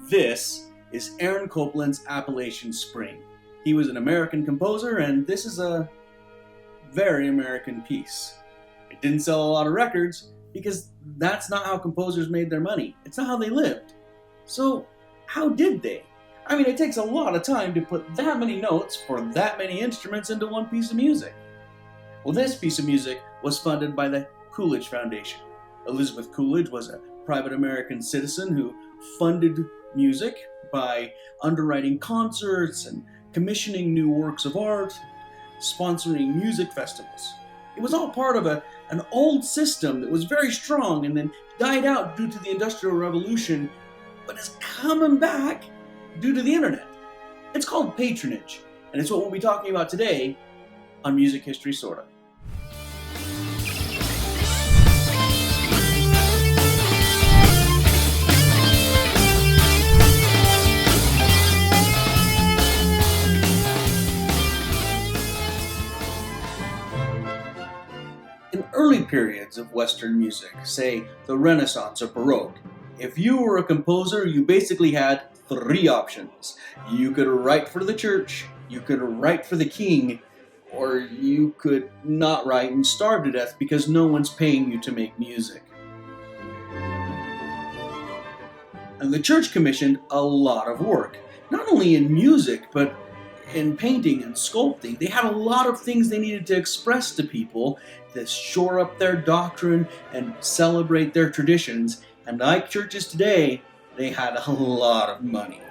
This is Aaron Copland's Appalachian Spring. He was an American composer, and this is a very American piece. It didn't sell a lot of records because that's not how composers made their money. It's not how they lived. So, how did they? I mean, it takes a lot of time to put that many notes for that many instruments into one piece of music. Well, this piece of music was funded by the Coolidge Foundation. Elizabeth Coolidge was a private American citizen who funded music by underwriting concerts and commissioning new works of art, sponsoring music festivals. It was all part of an old system that was very strong and then died out due to the Industrial Revolution, but is coming back due to the internet. It's called patronage, and it's what we'll be talking about today on Music History Sorta. In early periods of Western music, say the Renaissance or Baroque, if you were a composer, you basically had three options. You could write for the church, you could write for the king, or you could not write and starve to death because no one's paying you to make music. And the church commissioned a lot of work, not only in music, but in painting and sculpting. They had a lot of things they needed to express to people to shore up their doctrine and celebrate their traditions. And like churches today, they had a lot of money.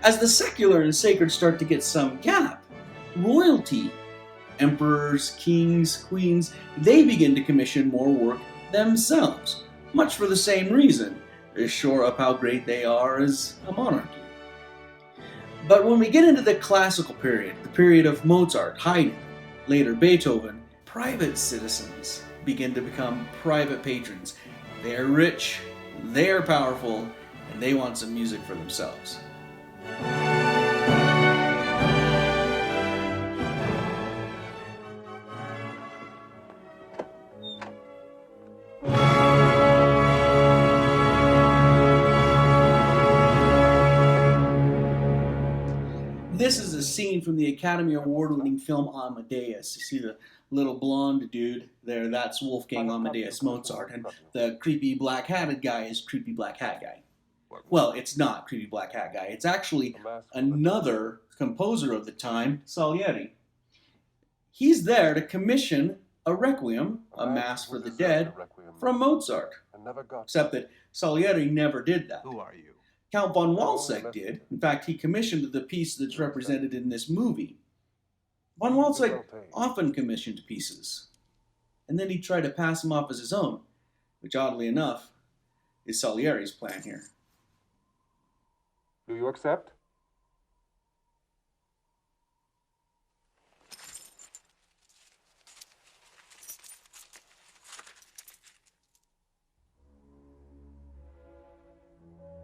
As the secular and sacred start to get some gap, royalty, emperors, kings, queens, they begin to commission more work themselves, much for the same reason, to shore up how great they are as a monarchy. But when we get into the classical period, the period of Mozart, Haydn, later Beethoven, private citizens begin to become private patrons. They're rich, they're powerful, and they want some music for themselves. This is a scene from the Academy Award-winning film Amadeus. You see the little blonde dude there, that's Wolfgang Amadeus Mozart, and the creepy black-hatted guy is Creepy Black Hat Guy. Well, it's not Creepy Black Hat Guy. It's actually another composer of the time, Salieri. He's there to commission a requiem, a mass for the dead, from Mozart. Except that Salieri never did that. Who are you? Count von Walsegg did. In fact, he commissioned the piece that's represented in this movie. Von Walsegg often commissioned pieces, and then he'd try to pass them off as his own, which oddly enough is Salieri's plan here. Do you accept?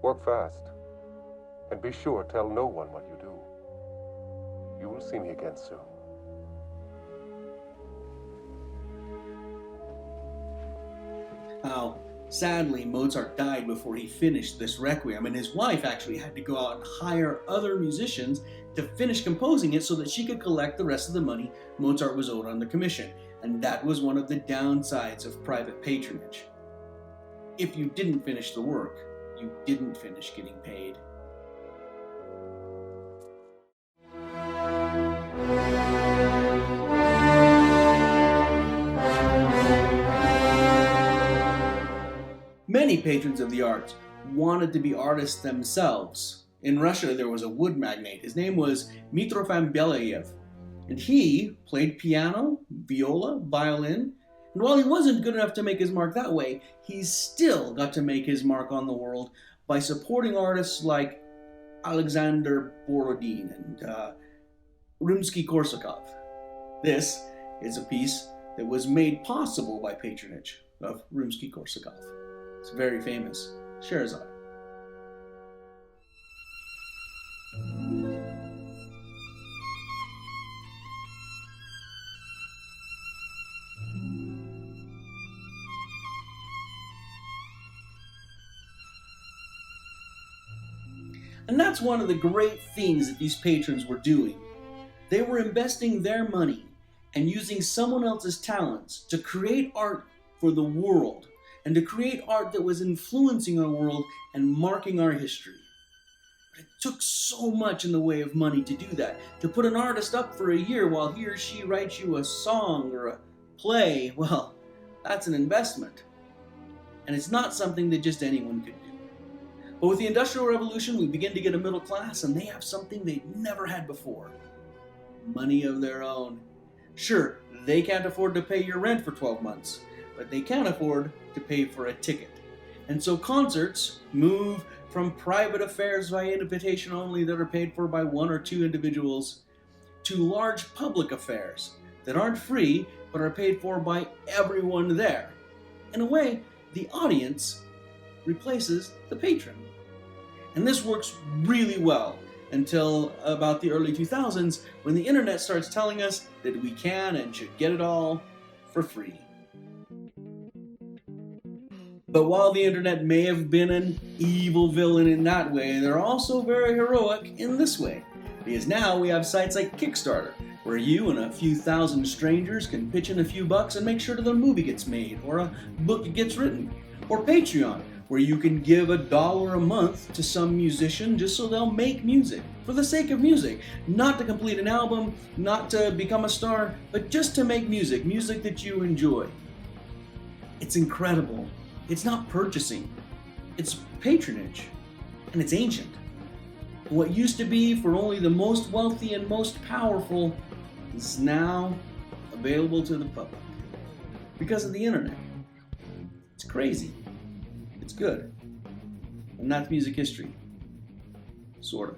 Work fast, and be sure tell no one what you do. You will see me again soon. Now, sadly, Mozart died before he finished this requiem, and his wife actually had to go out and hire other musicians to finish composing it so that she could collect the rest of the money Mozart was owed on the commission. And that was one of the downsides of private patronage. If you didn't finish the work, you didn't finish getting paid. Many patrons of the arts wanted to be artists themselves. In Russia, there was a wood magnate. His name was Mitrofan Belayev, and he played piano, viola, violin, and while he wasn't good enough to make his mark that way, he still got to make his mark on the world by supporting artists like Alexander Borodin and Rimsky-Korsakov. This is a piece that was made possible by patronage of Rimsky-Korsakov. It's very famous, Sherazade. And that's one of the great things that these patrons were doing. They were investing their money and using someone else's talents to create art for the world, and to create art that was influencing our world and marking our history. But it took so much in the way of money to do that. To put an artist up for a year while he or she writes you a song or a play, well, that's an investment. And it's not something that just anyone could do. But with the Industrial Revolution, we begin to get a middle class, and they have something they'd never had before. Money of their own. Sure, they can't afford to pay your rent for 12 months, but they can afford to pay for a ticket. And so concerts move from private affairs via invitation only that are paid for by one or two individuals to large public affairs that aren't free but are paid for by everyone there. In a way, the audience replaces the patron. And this works really well until about the early 2000s, when the internet starts telling us that we can and should get it all for free. But while the internet may have been an evil villain in that way, they're also very heroic in this way. Because now we have sites like Kickstarter, where you and a few thousand strangers can pitch in a few bucks and make sure that a movie gets made, or a book gets written. Or Patreon, where you can give $1 a month to some musician just so they'll make music, for the sake of music. Not to complete an album, not to become a star, but just to make music, music that you enjoy. It's incredible. It's not purchasing, it's patronage, and it's ancient. What used to be for only the most wealthy and most powerful is now available to the public because of the internet. It's crazy. It's good. And that's music history. Sorta.